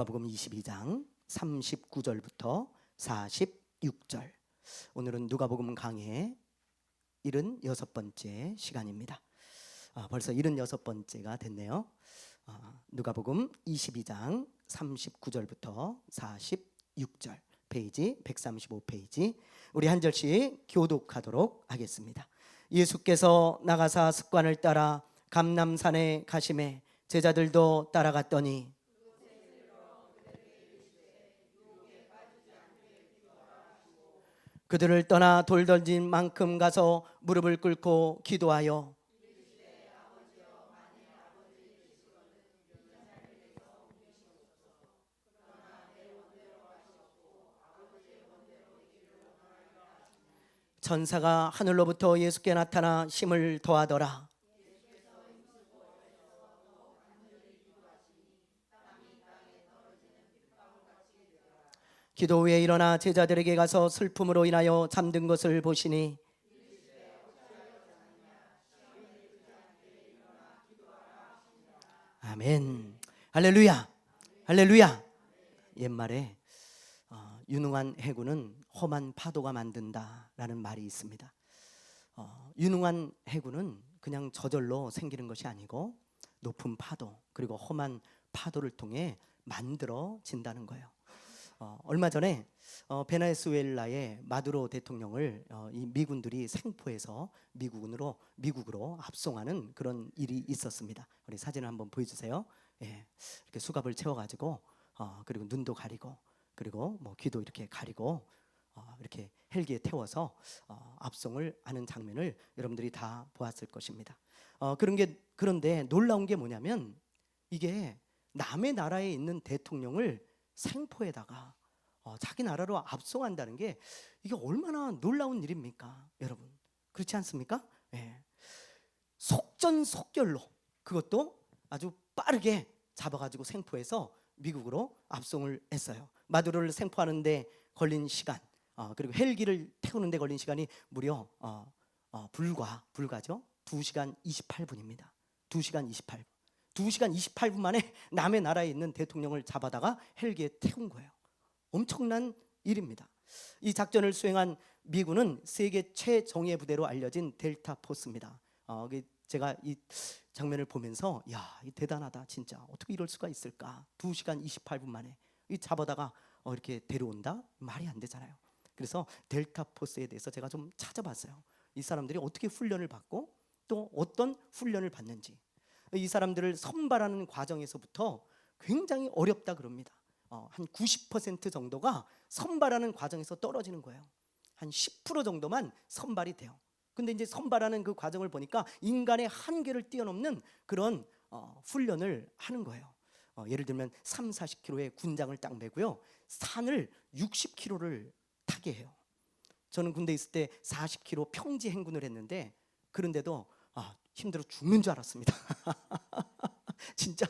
누가복음 22장 39절부터 46절. 오늘은 누가복음 강해 76번째 시간입니다. 벌써 76번째가 됐네요. 누가복음 22장 39절부터 46절, 페이지 135페이지. 우리 한 절씩 교독하도록 하겠습니다. 예수께서 나가사 습관을 따라 감람산에 가시매 제자들도 따라갔더니 그들을 떠나 돌 던진 만큼 가서 무릎을 꿇고 기도하여 천사가 하늘로부터 예수께 나타나 힘을 더하더라. 기도 후에 일어나 제자들에게 가서 슬픔으로 인하여 잠든 것을 보시니 아멘. 할렐루야. 할렐루야. 옛말에 유능한 해군은 험한 파도가 만든다라는 말이 있습니다. 유능한 해군은 그냥 저절로 생기는 것이 아니고 높은 파도 그리고 험한 파도를 통해 만들어진다는 거예요. 얼마 전에 베네수엘라의 마두로 대통령을 이 미군들이 생포해서 미국으로 압송하는 그런 일이 있었습니다. 우리 사진을 한번 보여주세요. 예, 이렇게 수갑을 채워가지고 그리고 눈도 가리고 그리고 뭐 귀도 이렇게 가리고 이렇게 헬기에 태워서 압송을 하는 장면을 여러분들이 다 보았을 것입니다. 그런데 놀라운 게 뭐냐면 이게 남의 나라에 있는 대통령을 생포에다가 자기 나라로 압송한다는 게 이게 얼마나 놀라운 일입니까, 여러분? 그렇지 않습니까? 예. 속전속결로 그것도 아주 빠르게 잡아가지고 생포해서 미국으로 압송을 했어요. 마두로를 생포하는데 걸린 시간, 그리고 헬기를 태우는데 걸린 시간이 무려 불과죠. 2시간 28분입니다. 2시간 28분. 2시간 28분 만에 남의 나라에 있는 대통령을 잡아다가 헬기에 태운 거예요. 엄청난 일입니다. 이 작전을 수행한 미군은 세계 최정예 부대로 알려진 델타 포스입니다. 제가 이 장면을 보면서 이 대단하다 진짜. 어떻게 이럴 수가 있을까? 2시간 28분 만에 이 잡아다가 이렇게 데려온다? 말이 안 되잖아요. 그래서 델타 포스에 대해서 제가 좀 찾아봤어요. 이 사람들이 어떻게 훈련을 받고 또 어떤 훈련을 받는지. 이 사람들을 선발하는 과정에서부터 굉장히 어렵다 그럽니다. 한 90% 정도가 선발하는 과정에서 떨어지는 거예요. 한 10% 정도만 선발이 돼요. 근데 이제 선발하는 그 과정을 보니까 인간의 한계를 뛰어넘는 그런 훈련을 하는 거예요. 예를 들면 3, 40km의 군장을 딱 메고요. 산을 60km를 타게 해요. 저는 군대 있을 때 40km 평지 행군을 했는데 그런데도 힘들어 죽는 줄 알았습니다. 진짜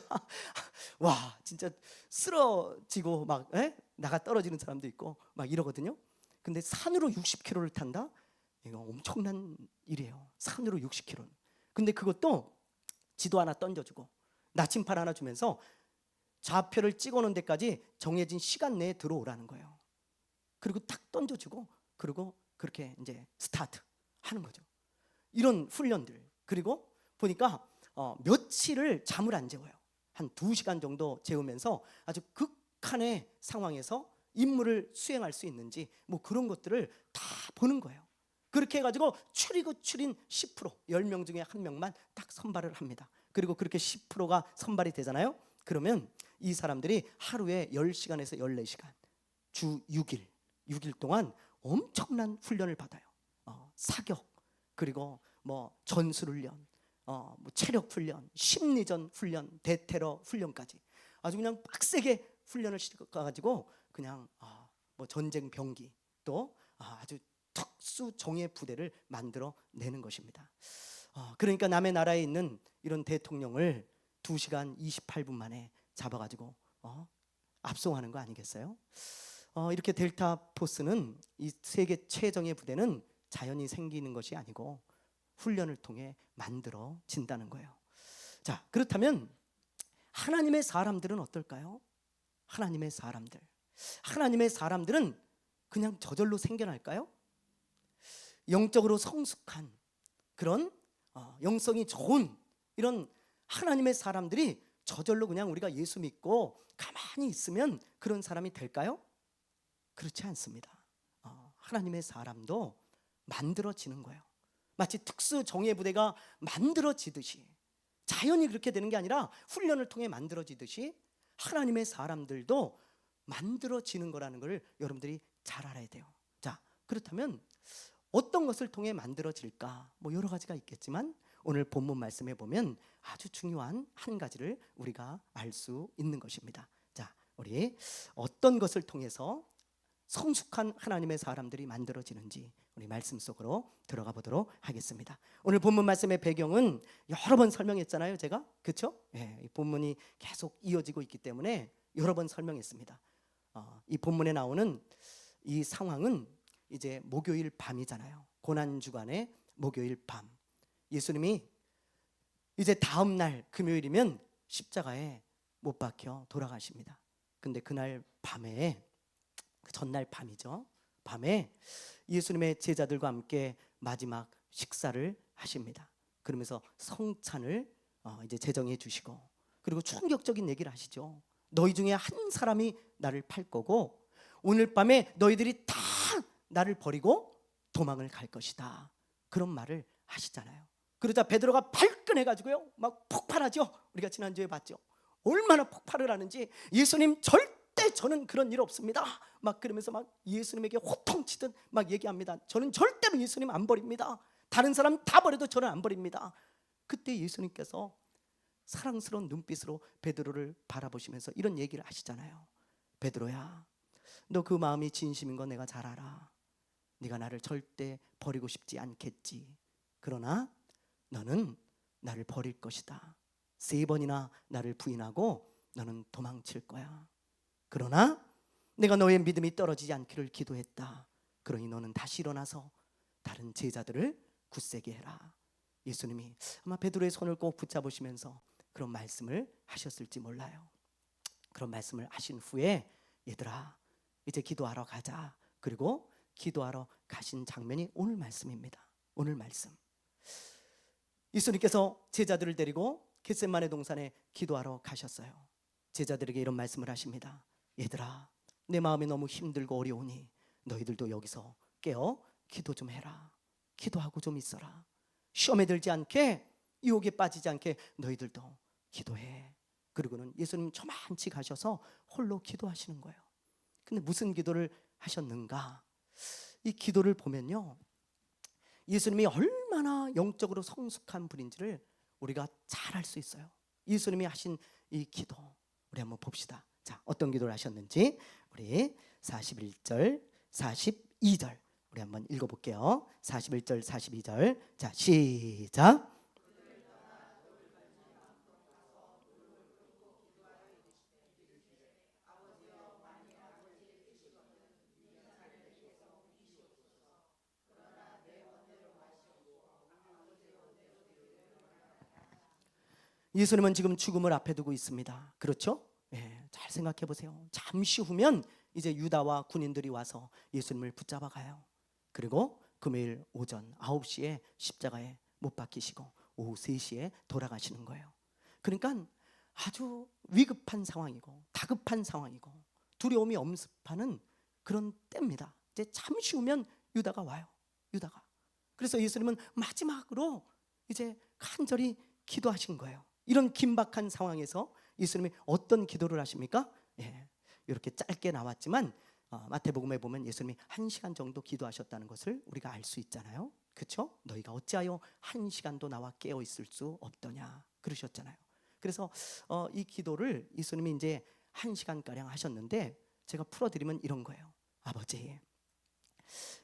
와 진짜 쓰러지고 막 나가 떨어지는 사람도 있고 막 이러거든요. 근데 산으로 60km를 탄다? 이거 엄청난 일이에요. 산으로 60km. 근데 그것도 지도 하나 던져주고 나침판 하나 주면서 좌표를 찍어놓은 데까지 정해진 시간 내에 들어오라는 거예요. 그리고 딱 던져주고 그리고 그렇게 이제 스타트 하는 거죠. 이런 훈련들. 그리고 보니까 며칠을 잠을 안 재워요. 한 2시간 정도 재우면서 아주 극한의 상황에서 임무를 수행할 수 있는지 뭐 그런 것들을 다 보는 거예요. 그렇게 해가지고 추리고 추린 10%, 10명 중에 1명만 딱 선발을 합니다. 그리고 그렇게 10%가 선발이 되잖아요. 그러면 이 사람들이 하루에 10시간에서 14시간 주 6일 동안 엄청난 훈련을 받아요. 사격 그리고 뭐 전술훈련, 뭐 체력훈련, 심리전 훈련, 대테러 훈련까지 아주 그냥 빡세게 훈련을 시켜가지고 그냥 뭐 전쟁 병기 또 아주 특수 정예 부대를 만들어내는 것입니다. 그러니까 남의 나라에 있는 이런 대통령을 2시간 28분 만에 잡아가지고 압송하는 거 아니겠어요? 이렇게 델타 포스는 이 세계 최정예 부대는 자연히 생기는 것이 아니고 훈련을 통해 만들어진다는 거예요. 자, 그렇다면 하나님의 사람들은 어떨까요? 하나님의 사람들. 하나님의 사람들은 그냥 저절로 생겨날까요? 영적으로 성숙한 그런 영성이 좋은 이런 하나님의 사람들이 저절로 그냥 우리가 예수 믿고 가만히 있으면 그런 사람이 될까요? 그렇지 않습니다. 하나님의 사람도 만들어지는 거예요. 마치 특수 정예 부대가 만들어지듯이, 자연히 그렇게 되는 게 아니라 훈련을 통해 만들어지듯이 하나님의 사람들도 만들어지는 거라는 걸 여러분들이 잘 알아야 돼요. 자, 그렇다면 어떤 것을 통해 만들어질까? 뭐 여러 가지가 있겠지만 오늘 본문 말씀에 보면 아주 중요한 한 가지를 우리가 알 수 있는 것입니다. 자, 우리 어떤 것을 통해서 성숙한 하나님의 사람들이 만들어지는지 우리 말씀 속으로 들어가 보도록 하겠습니다. 오늘 본문 말씀의 배경은 여러 번 설명했잖아요, 제가. 그렇죠? 이 본문이 계속 이어지고 있기 때문에 여러 번 설명했습니다. 이 본문에 나오는 이 상황은 이제 목요일 밤이잖아요. 고난 주간의 목요일 밤. 예수님이 이제 다음 날 금요일이면 십자가에 못 박혀 돌아가십니다. 근데 그날 밤에, 그 전날 밤이죠. 밤에 예수님의 제자들과 함께 마지막 식사를 하십니다. 그러면서 성찬을 이제 제정해 주시고, 그리고 충격적인 얘기를 하시죠. 너희 중에 한 사람이 나를 팔 거고 오늘 밤에 너희들이 다 나를 버리고 도망을 갈 것이다. 그런 말을 하시잖아요. 그러자 베드로가 발끈해가지고요 막 폭발하죠. 우리가 지난주에 봤죠. 얼마나 폭발을 하는지. 예수님 절대 저는 그런 일 없습니다. 막 그러면서 막 예수님에게 호통치듯 막 얘기합니다. 저는 절대로 예수님 안 버립니다. 다른 사람 다 버려도 저는 안 버립니다. 그때 예수님께서 사랑스러운 눈빛으로 베드로를 바라보시면서 이런 얘기를 하시잖아요. 베드로야, 너 그 마음이 진심인 거 내가 잘 알아. 네가 나를 절대 버리고 싶지 않겠지. 그러나 너는 나를 버릴 것이다. 3번이나 나를 부인하고 너는 도망칠 거야. 그러나 내가 너의 믿음이 떨어지지 않기를 기도했다. 그러니 너는 다시 일어나서 다른 제자들을 굳세게 해라. 예수님이 아마 베드로의 손을 꼭 붙잡으시면서 그런 말씀을 하셨을지 몰라요. 그런 말씀을 하신 후에 얘들아 이제 기도하러 가자. 그리고 기도하러 가신 장면이 오늘 말씀입니다. 오늘 말씀. 예수님께서 제자들을 데리고 겟세마네 동산에 기도하러 가셨어요. 제자들에게 이런 말씀을 하십니다. 얘들아 내 마음이 너무 힘들고 어려우니 너희들도 여기서 깨어 기도 좀 해라. 기도하고 좀 있어라. 시험에 들지 않게, 유혹에 빠지지 않게 너희들도 기도해. 그리고는 예수님 저만치 가셔서 홀로 기도하시는 거예요. 근데 무슨 기도를 하셨는가? 이 기도를 보면요 예수님이 얼마나 영적으로 성숙한 분인지를 우리가 잘 알 수 있어요. 예수님이 하신 이 기도 우리 한번 봅시다. 자, 어떤 기도를 하셨는지 우리 41절 42절 우리 한번 읽어볼게요. 41절 42절. 자, 시작. 예수님은 지금 죽음을 앞에 두고 있습니다. 그렇죠? 잘 생각해 보세요. 잠시 후면 이제 유다와 군인들이 와서 예수님을 붙잡아 가요. 그리고 금요일 오전 9시에 십자가에 못 박히시고 오후 3시에 돌아가시는 거예요. 그러니까 아주 위급한 상황이고 다급한 상황이고 두려움이 엄습하는 그런 때입니다. 이제 잠시 후면 유다가 와요. 유다가. 그래서 예수님은 마지막으로 이제 간절히 기도하신 거예요. 이런 긴박한 상황에서 예수님이 어떤 기도를 하십니까? 이렇게 짧게 나왔지만 마태복음에 보면 예수님이 1시간 정도 기도하셨다는 것을 우리가 알 수 있잖아요. 그렇죠? 너희가 어찌하여 1시간도 나와 깨어 있을 수 없더냐 그러셨잖아요. 그래서 이 기도를 예수님이 이제 1시간가량 하셨는데 제가 풀어드리면 이런 거예요. 아버지,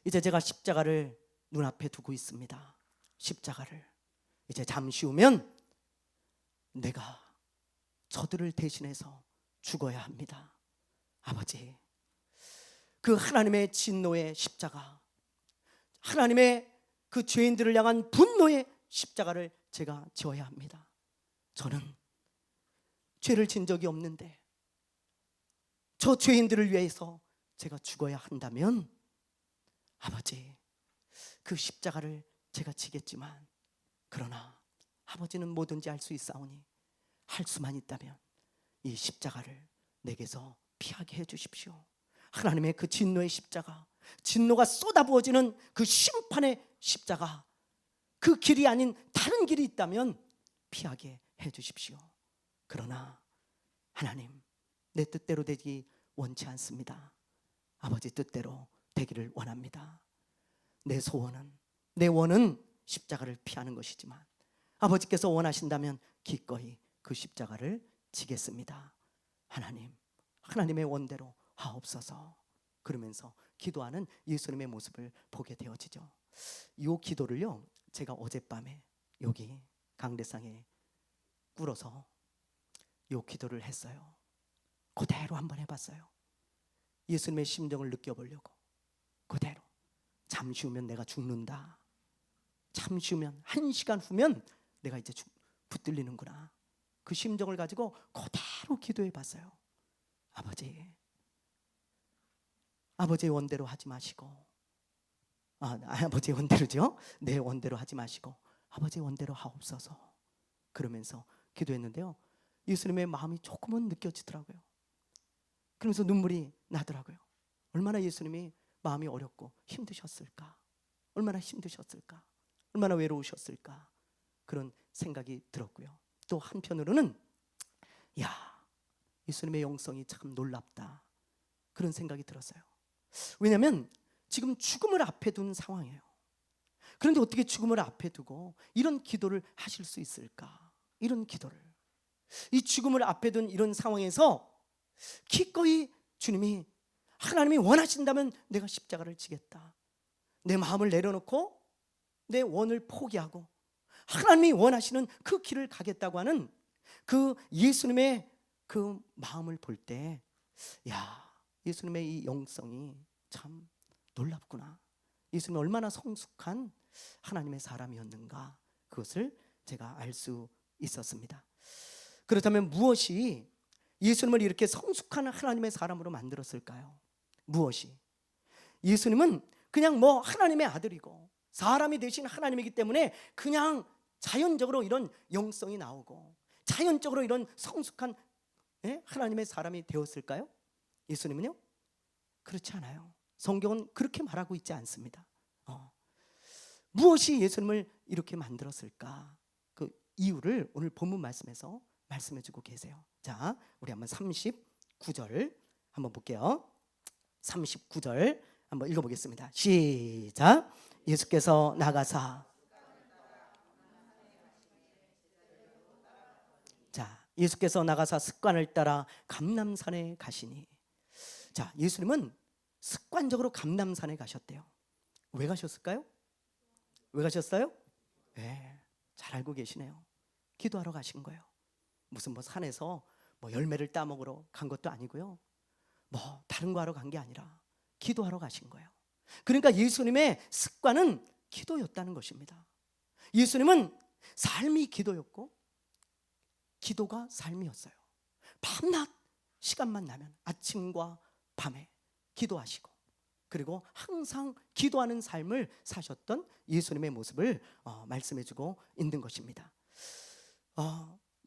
이제 제가 십자가를 눈앞에 두고 있습니다. 십자가를 이제 잠시 후면 내가 저들을 대신해서 죽어야 합니다. 아버지, 그 하나님의 진노의 십자가, 하나님의 그 죄인들을 향한 분노의 십자가를 제가 져야 합니다. 저는 죄를 진 적이 없는데 저 죄인들을 위해서 제가 죽어야 한다면 아버지, 그 십자가를 제가 지겠지만 그러나 아버지는 뭐든지 할 수 있사오니 할 수만 있다면 이 십자가를 내게서 피하게 해주십시오. 하나님의 그 진노의 십자가, 진노가 쏟아부어지는 그 심판의 십자가, 그 길이 아닌 다른 길이 있다면 피하게 해주십시오. 그러나 하나님, 내 뜻대로 되기 원치 않습니다. 아버지 뜻대로 되기를 원합니다. 내 소원은, 내 원은 십자가를 피하는 것이지만 아버지께서 원하신다면 기꺼이 그 십자가를 지겠습니다. 하나님, 하나님의 원대로 하옵소서. 그러면서 기도하는 예수님의 모습을 보게 되어지죠. 이 기도를요, 제가 어젯밤에 여기 강대상에 꿇어서 이 기도를 했어요. 그대로 한번 해봤어요. 예수님의 심정을 느껴보려고. 그대로. 잠시 후면 내가 죽는다. 잠시 후면, 1시간 후면 내가 이제 붙들리는구나. 그 심정을 가지고 그대로 기도해 봤어요. 아버지의 원대로 하지 마시고, 아버지의 원대로죠. 내 원대로 하지 마시고 아버지의 원대로 하옵소서. 그러면서 기도했는데요, 예수님의 마음이 조금은 느껴지더라고요. 그러면서 눈물이 나더라고요. 얼마나 예수님이 마음이 어렵고 힘드셨을까, 얼마나 힘드셨을까, 얼마나 외로우셨을까, 그런 생각이 들었고요. 또 한편으로는 예수님의 영성이 참 놀랍다, 그런 생각이 들었어요. 왜냐하면 지금 죽음을 앞에 둔 상황이에요. 그런데 어떻게 죽음을 앞에 두고 이런 기도를 하실 수 있을까? 이런 기도를, 이 죽음을 앞에 둔 이런 상황에서 기꺼이 주님이, 하나님이 원하신다면 내가 십자가를 지겠다, 내 마음을 내려놓고 내 원을 포기하고 하나님이 원하시는 그 길을 가겠다고 하는 그 예수님의 그 마음을 볼 때, 예수님의 이 영성이 참 놀랍구나, 예수님이 얼마나 성숙한 하나님의 사람이었는가, 그것을 제가 알 수 있었습니다. 그렇다면 무엇이 예수님을 이렇게 성숙한 하나님의 사람으로 만들었을까요? 무엇이? 예수님은 그냥 하나님의 아들이고 사람이 되신 하나님이기 때문에 그냥 자연적으로 이런 영성이 나오고 자연적으로 이런 성숙한 하나님의 사람이 되었을까요? 예수님은요? 그렇지 않아요. 성경은 그렇게 말하고 있지 않습니다. 무엇이 예수님을 이렇게 만들었을까? 그 이유를 오늘 본문 말씀에서 말씀해 주고 계세요. 자, 우리 한번 39절 한번 볼게요. 39절 한번 읽어보겠습니다. 시작. 예수께서 나가사, 예수께서 나가사 습관을 따라 감람산에 가시니. 자, 예수님은 습관적으로 감람산에 가셨대요. 왜 가셨을까요? 왜 가셨어요? 잘 알고 계시네요. 기도하러 가신 거예요. 무슨 산에서 열매를 따먹으러 간 것도 아니고요, 다른 거 하러 간 게 아니라 기도하러 가신 거예요. 그러니까 예수님의 습관은 기도였다는 것입니다. 예수님은 삶이 기도였고 기도가 삶이었어요. 밤낮 시간만 나면 아침과 밤에 기도하시고, 그리고 항상 기도하는 삶을 사셨던 예수님의 모습을 말씀해주고 있는 것입니다.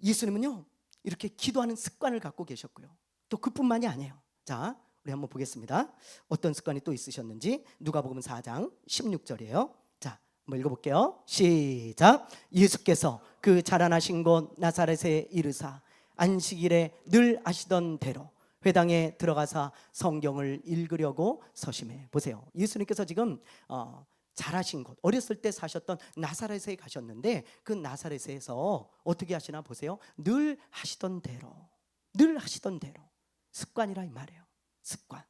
예수님은요, 이렇게 기도하는 습관을 갖고 계셨고요, 또 그뿐만이 아니에요. 자, 우리 한번 보겠습니다. 어떤 습관이 또 있으셨는지. 누가복음 4장 16절이에요. 자, 한번 읽어볼게요. 시작. 예수께서 그 자라나신 곳 나사렛에 이르사 안식일에 늘 하시던 대로 회당에 들어가사 성경을 읽으려고 서심해. 보세요, 예수님께서 지금 자라신 곳, 어렸을 때 사셨던 나사렛에 가셨는데 그 나사렛에서 어떻게 하시나 보세요. 늘 하시던 대로, 늘 하시던 대로. 습관이라 이 말이에요. 습관.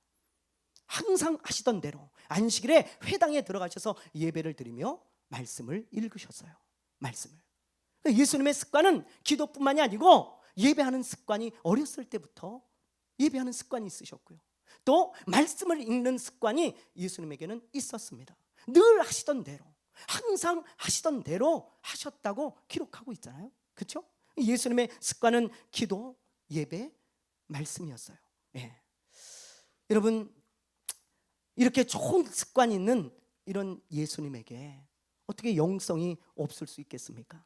항상 하시던 대로 안식일에 회당에 들어가셔서 예배를 드리며 말씀을 읽으셨어요. 말씀을. 예수님의 습관은 기도뿐만이 아니고 예배하는 습관이 어렸을 때부터 예배하는 습관이 있으셨고요, 또 말씀을 읽는 습관이 예수님에게는 있었습니다. 늘 하시던 대로, 항상 하시던 대로 하셨다고 기록하고 있잖아요. 그렇죠? 예수님의 습관은 기도, 예배, 말씀이었어요. 여러분, 이렇게 좋은 습관이 있는 이런 예수님에게 어떻게 영성이 없을 수 있겠습니까?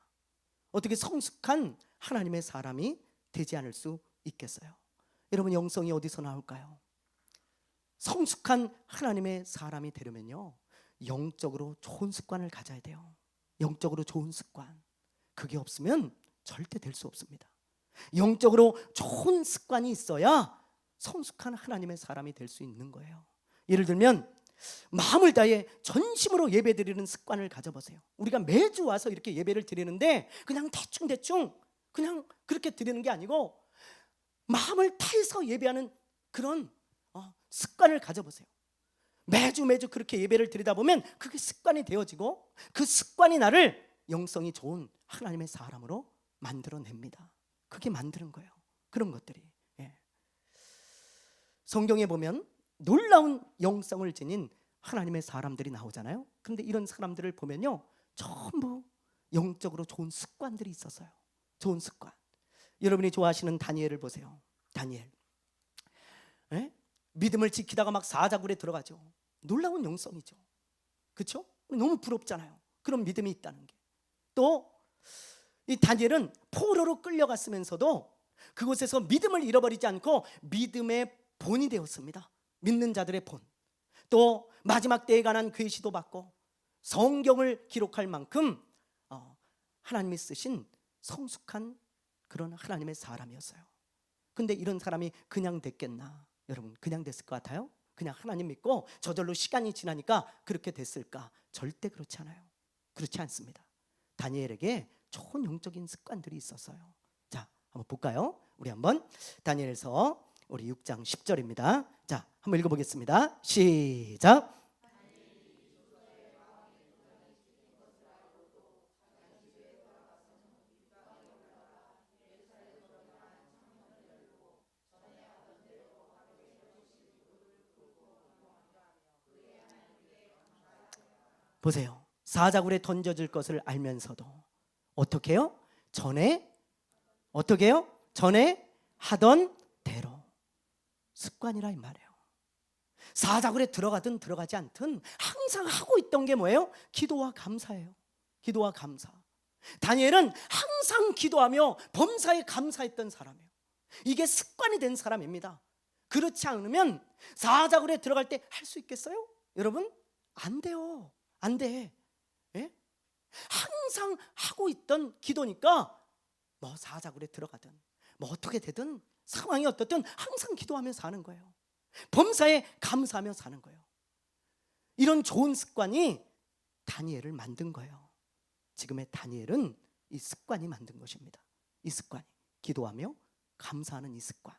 어떻게 성숙한 하나님의 사람이 되지 않을 수 있겠어요? 여러분, 영성이 어디서 나올까요? 성숙한 하나님의 사람이 되려면요, 영적으로 좋은 습관을 가져야 돼요. 영적으로 좋은 습관. 그게 없으면 절대 될 수 없습니다. 영적으로 좋은 습관이 있어야 성숙한 하나님의 사람이 될 수 있는 거예요. 예를 들면 마음을 다해 전심으로 예배드리는 습관을 가져보세요. 우리가 매주 와서 이렇게 예배를 드리는데 그냥 대충 그냥 그렇게 드리는 게 아니고 마음을 다해서 예배하는 그런 습관을 가져보세요. 매주 그렇게 예배를 드리다 보면 그게 습관이 되어지고 그 습관이 나를 영성이 좋은 하나님의 사람으로 만들어냅니다. 그게 만드는 거예요. 그런 것들이. 성경에 보면 놀라운 영성을 지닌 하나님의 사람들이 나오잖아요. 그런데 이런 사람들을 보면요, 전부 영적으로 좋은 습관들이 있었어요. 좋은 습관. 여러분이 좋아하시는 다니엘을 보세요. 다니엘. 믿음을 지키다가 막 사자굴에 들어가죠. 놀라운 영성이죠. 그렇죠? 너무 부럽잖아요. 그런 믿음이 있다는 게. 또 이 다니엘은 포로로 끌려갔으면서도 그곳에서 믿음을 잃어버리지 않고 믿음의 본이 되었습니다. 믿는 자들의 본. 또 마지막 때에 관한 계시도 받고 성경을 기록할 만큼 하나님이 쓰신 성숙한 그런 하나님의 사람이었어요. 근데 이런 사람이 그냥 됐겠나? 여러분, 그냥 됐을 것 같아요? 그냥 하나님 믿고 저절로 시간이 지나니까 그렇게 됐을까? 절대 그렇지 않아요. 그렇지 않습니다. 다니엘에게 좋은 영적인 습관들이 있었어요. 자, 한번 볼까요? 우리 한번 다니엘서 우리 6장 10절입니다. 자, 한번 읽어보겠습니다. 시작. 보세요. 사자굴에 던져질 것을 알면서도 어떻게 해요? 어떻게 해요? 전에 하던 대로. 습관이라 이 말이에요. 사자굴에 들어가든 들어가지 않든 항상 하고 있던 게 뭐예요? 기도와 감사예요. 기도와 감사. 다니엘은 항상 기도하며 범사에 감사했던 사람이에요. 이게 습관이 된 사람입니다. 그렇지 않으면 사자굴에 들어갈 때 할 수 있겠어요? 여러분, 안 돼요. 안 돼. 항상 하고 있던 기도니까 뭐 사자굴에 들어가든 뭐 어떻게 되든 상황이 어떻든 항상 기도하며 사는 거예요. 범사에 감사하며 사는 거예요. 이런 좋은 습관이 다니엘을 만든 거예요. 지금의 다니엘은 이 습관이 만든 것입니다. 이 습관이, 기도하며 감사하는 이 습관.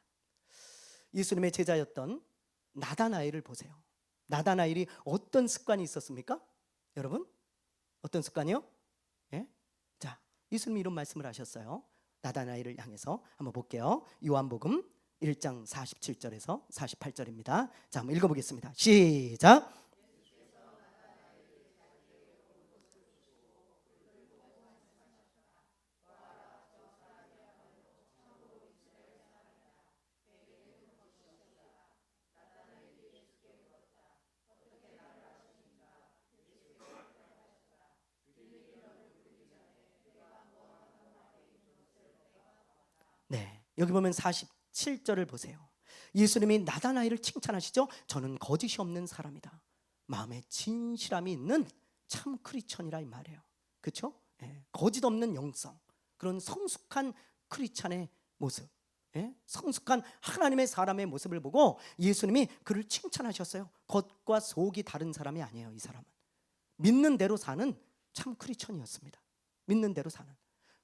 예수님의 제자였던 나다나엘을 보세요. 나다나엘이 어떤 습관이 있었습니까? 여러분, 어떤 습관이요? 자, 예수님이 이런 말씀을 하셨어요. 나다나엘을 향해서 한번 볼게요. 요한복음 1장 47절에서 48절입니다. 자, 한번 읽어보겠습니다. 시작. 네, 여기 보면 47절을 보세요. 예수님이 나다나엘을 칭찬하시죠. 저는 거짓이 없는 사람이다. 마음에 진실함이 있는 참 크리스천이라 이 말이에요. 그렇죠? 거짓 없는 영성, 그런 성숙한 크리스천의 모습, 성숙한 하나님의 사람의 모습을 보고 예수님이 그를 칭찬하셨어요. 겉과 속이 다른 사람이 아니에요. 이 사람은 믿는 대로 사는 참 크리스천이었습니다. 믿는 대로 사는.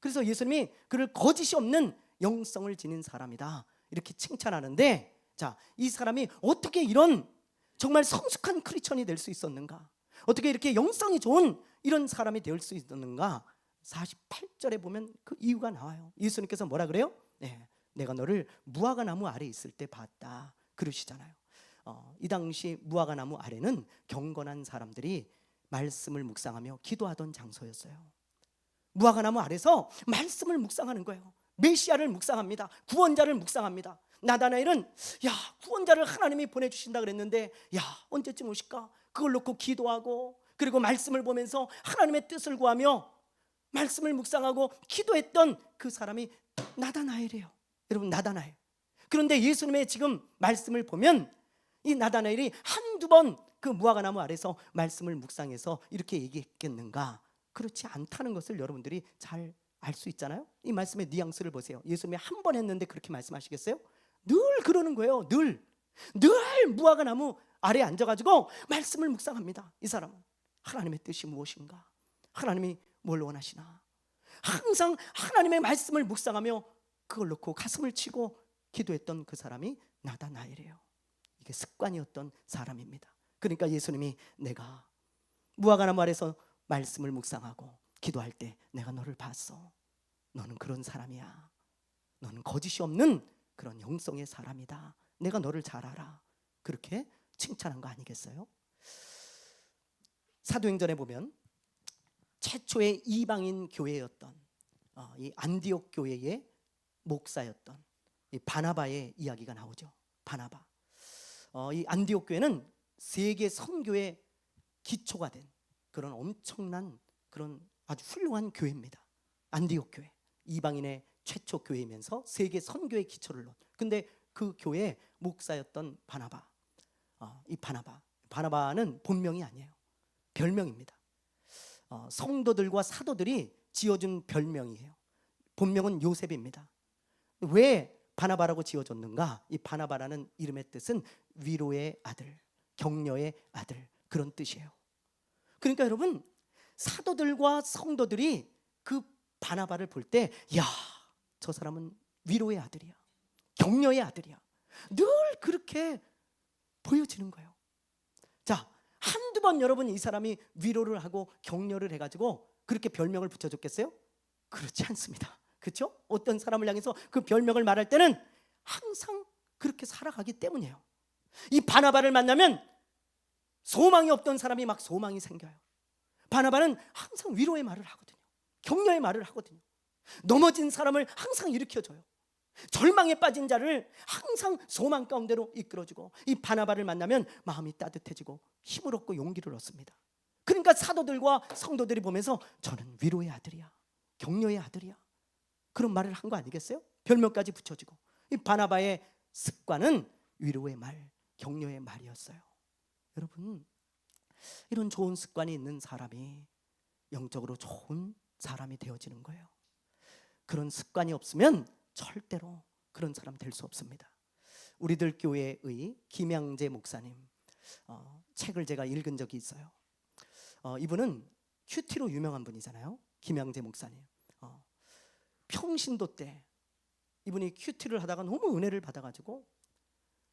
그래서 예수님이 그를 거짓이 없는 영성을 지닌 사람이다 이렇게 칭찬하는데, 자, 이 사람이 어떻게 이런 정말 성숙한 크리스천이 될 수 있었는가? 어떻게 이렇게 영성이 좋은 이런 사람이 될 수 있었는가? 48절에 보면 그 이유가 나와요. 예수님께서 뭐라 그래요? 내가 너를 무화과 나무 아래 있을 때 봤다 그러시잖아요. 이 당시 무화과 나무 아래는 경건한 사람들이 말씀을 묵상하며 기도하던 장소였어요. 무화과 나무 아래서 말씀을 묵상하는 거예요. 메시아를 묵상합니다. 구원자를 묵상합니다. 나다나엘은 야, 구원자를 하나님이 보내주신다 그랬는데 야, 언제쯤 오실까? 그걸 놓고 기도하고 그리고 말씀을 보면서 하나님의 뜻을 구하며 말씀을 묵상하고 기도했던 그 사람이 나다나엘이에요. 여러분, 나다나엘. 그런데 예수님의 지금 말씀을 보면 이 나다나엘이 한두 번 그 무화과나무 아래서 말씀을 묵상해서 이렇게 얘기했겠는가? 그렇지 않다는 것을 여러분들이 잘 알 수 있잖아요. 이 말씀의 뉘앙스를 보세요. 예수님이 한 번 했는데 그렇게 말씀하시겠어요? 늘 그러는 거예요. 늘 무화과나무 아래에 앉아가지고 말씀을 묵상합니다. 이 사람은 하나님의 뜻이 무엇인가? 하나님이 뭘 원하시나? 항상 하나님의 말씀을 묵상하며 그걸 놓고 가슴을 치고 기도했던 그 사람이 나다나엘이에요. 이게 습관이었던 사람입니다. 그러니까 예수님이 내가 무화과나무 아래서 말씀을 묵상하고 기도할 때 내가 너를 봤어. 너는 그런 사람이야. 너는 거짓이 없는 그런 영성의 사람이다. 내가 너를 잘 알아. 그렇게 칭찬한 거 아니겠어요? 사도행전에 보면 최초의 이방인 교회였던 이 안디옥 교회의 목사였던 이 바나바의 이야기가 나오죠. 바나바. 이 안디옥 교회는 세계 선교의 기초가 된 그런 엄청난 그런 아주 훌륭한 교회입니다. 안디옥 교회, 이방인의 최초 교회이면서 세계 선교의 기초를 놓은. 근데 그 교회의 목사였던 바나바. 이 바나바는 본명이 아니에요. 별명입니다. 성도들과 사도들이 지어준 별명이에요. 본명은 요셉입니다. 왜 바나바라고 지어줬는가? 이 바나바라는 이름의 뜻은 위로의 아들, 격려의 아들, 그런 뜻이에요. 그러니까 여러분, 사도들과 성도들이 그 바나바를 볼 때 야, 저 사람은 위로의 아들이야, 격려의 아들이야, 늘 그렇게 보여지는 거예요. 자, 한두 번 여러분 이 사람이 위로를 하고 격려를 해가지고 그렇게 별명을 붙여줬겠어요? 그렇지 않습니다. 그렇죠? 어떤 사람을 향해서 그 별명을 말할 때는 항상 그렇게 살아가기 때문이에요. 이 바나바를 만나면 소망이 없던 사람이 막 소망이 생겨요. 바나바는 항상 위로의 말을 하거든요. 격려의 말을 하거든요. 넘어진 사람을 항상 일으켜줘요. 절망에 빠진 자를 항상 소망 가운데로 이끌어주고, 이 바나바를 만나면 마음이 따뜻해지고 힘을 얻고 용기를 얻습니다. 그러니까 사도들과 성도들이 보면서 저는 위로의 아들이야, 격려의 아들이야, 그런 말을 한 거 아니겠어요? 별명까지 붙여지고. 이 바나바의 습관은 위로의 말, 격려의 말이었어요. 여러분, 이런 좋은 습관이 있는 사람이 영적으로 좋은 사람이 되어지는 거예요. 그런 습관이 없으면 절대로 그런 사람 될 수 없습니다. 우리들 교회의 김양재 목사님 책을 제가 읽은 적이 있어요. 이분은 큐티로 유명한 분이잖아요. 김양재 목사님. 평신도 때 이분이 큐티를 하다가 너무 은혜를 받아가지고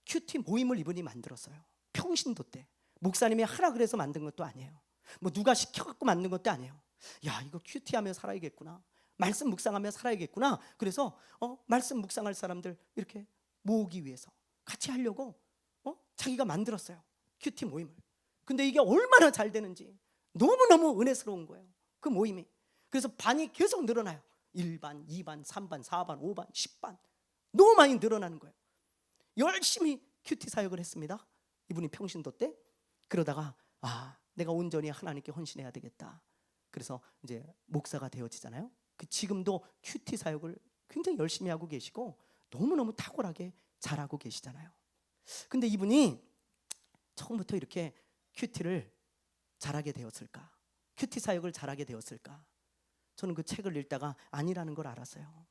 큐티 모임을 이분이 만들었어요. 평신도 때. 목사님이 하라 그래서 만든 것도 아니에요. 뭐 누가 시켜갖고 만든 것도 아니에요. 야, 이거 큐티하며 살아야겠구나, 말씀 묵상하며 살아야겠구나. 그래서 말씀 묵상할 사람들 이렇게 모으기 위해서 같이 하려고 자기가 만들었어요, 큐티 모임을. 근데 이게 얼마나 잘 되는지 너무너무 은혜스러운 거예요, 그 모임이. 그래서 반이 계속 늘어나요. 1반, 2반, 3반, 4반, 5반, 10반 너무 많이 늘어나는 거예요. 열심히 큐티 사역을 했습니다, 이분이 평신도 때. 그러다가 내가 온전히 하나님께 헌신해야 되겠다. 그래서 이제 목사가 되어지잖아요. 지금도 큐티 사역을 굉장히 열심히 하고 계시고 너무너무 탁월하게 잘하고 계시잖아요. 근데 이분이 처음부터 이렇게 큐티를 잘하게 되었을까? 큐티 사역을 잘하게 되었을까? 저는 그 책을 읽다가 아니라는 걸 알았어요.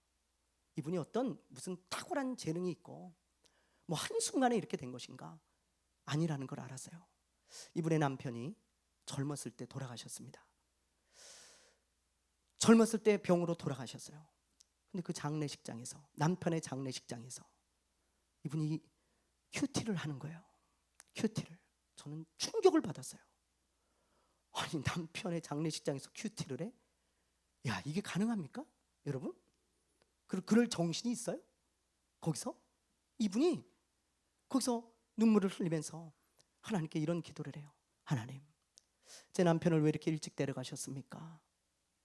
이분이 어떤 무슨 탁월한 재능이 있고 뭐 한순간에 이렇게 된 것인가? 아니라는 걸 알았어요. 이분의 남편이 젊었을 때 돌아가셨습니다. 젊었을 때 병으로 돌아가셨어요. 근데 그 장례식장에서, 남편의 장례식장에서 이분이 큐티를 하는 거예요. 큐티를. 저는 충격을 받았어요. 아니, 남편의 장례식장에서 큐티를 해? 야, 이게 가능합니까? 여러분? 그럴 정신이 있어요? 거기서? 이분이 거기서 눈물을 흘리면서 하나님께 이런 기도를 해요. 하나님, 제 남편을 왜 이렇게 일찍 데려가셨습니까?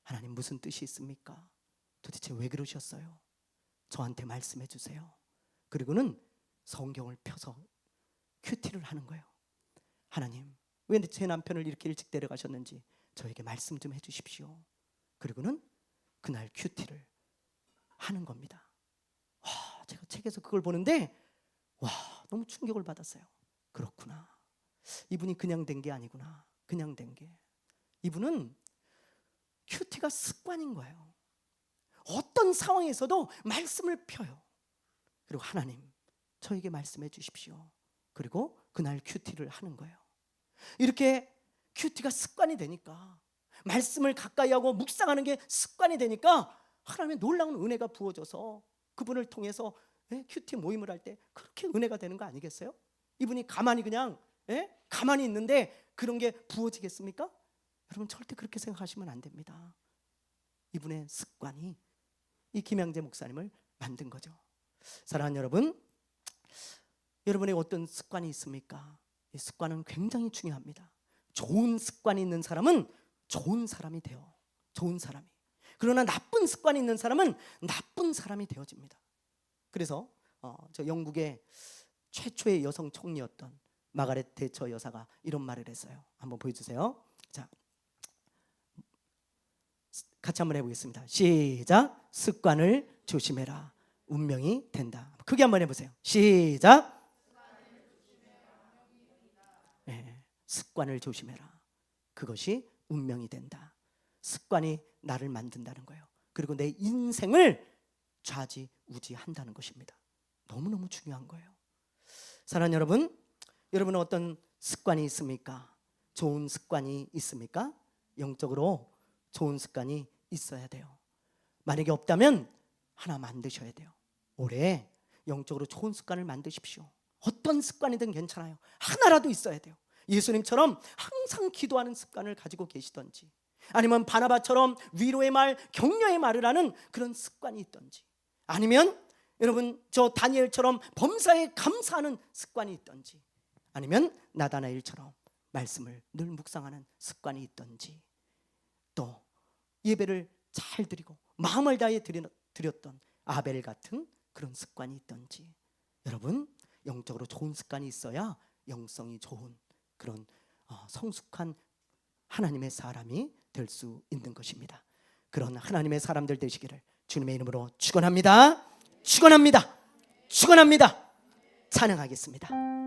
하나님, 무슨 뜻이 있습니까? 도대체 왜 그러셨어요? 저한테 말씀해 주세요. 그리고는 성경을 펴서 큐티를 하는 거예요. 하나님, 왜 제 남편을 이렇게 일찍 데려가셨는지 저에게 말씀 좀 해주십시오. 그리고는 그날 큐티를 하는 겁니다. 제가 책에서 그걸 보는데 너무 충격을 받았어요. 그렇구나. 이분이 그냥 된 게 아니구나. 그냥 된 게. 이분은 큐티가 습관인 거예요. 어떤 상황에서도 말씀을 펴요. 그리고 하나님, 저에게 말씀해 주십시오. 그리고 그날 큐티를 하는 거예요. 이렇게 큐티가 습관이 되니까, 말씀을 가까이 하고 묵상하는 게 습관이 되니까 하나님의 놀라운 은혜가 부어져서 그분을 통해서 큐티 모임을 할 때 그렇게 은혜가 되는 거 아니겠어요? 이분이 가만히 그냥 가만히 있는데 그런 게 부어지겠습니까? 여러분, 절대 그렇게 생각하시면 안 됩니다. 이분의 습관이 이 김양재 목사님을 만든 거죠. 사랑하는 여러분, 여러분의 어떤 습관이 있습니까? 이 습관은 굉장히 중요합니다. 좋은 습관이 있는 사람은 좋은 사람이 돼요. 좋은 사람이. 그러나 나쁜 습관이 있는 사람은 나쁜 사람이 되어집니다. 그래서 저 영국의 최초의 여성 총리였던 마가렛 대처 여사가 이런 말을 했어요. 한번 보여주세요. 자, 같이 한번 해보겠습니다. 시작. 습관을 조심해라. 운명이 된다. 크게 한번 해보세요. 시작. 습관을 조심해라. 그것이 운명이 된다. 습관이 나를 만든다는 거예요. 그리고 내 인생을 좌지우지한다는 것입니다. 너무너무 중요한 거예요. 사랑하는 여러분, 여러분은 어떤 습관이 있습니까? 좋은 습관이 있습니까? 영적으로 좋은 습관이 있어야 돼요. 만약에 없다면 하나 만드셔야 돼요. 올해 영적으로 좋은 습관을 만드십시오. 어떤 습관이든 괜찮아요. 하나라도 있어야 돼요. 예수님처럼 항상 기도하는 습관을 가지고 계시던지, 아니면 바나바처럼 위로의 말, 격려의 말을 하는 그런 습관이 있던지, 아니면 여러분 저 다니엘처럼 범사에 감사하는 습관이 있던지, 아니면 나다나엘처럼 말씀을 늘 묵상하는 습관이 있던지, 또 예배를 잘 드리고 마음을 다해 드렸던 아벨 같은 그런 습관이 있던지, 여러분 영적으로 좋은 습관이 있어야 영성이 좋은 그런 성숙한 하나님의 사람이 될 수 있는 것입니다. 그런 하나님의 사람들 되시기를 주님의 이름으로 축원합니다. 축원합니다. 축원합니다. 찬양하겠습니다.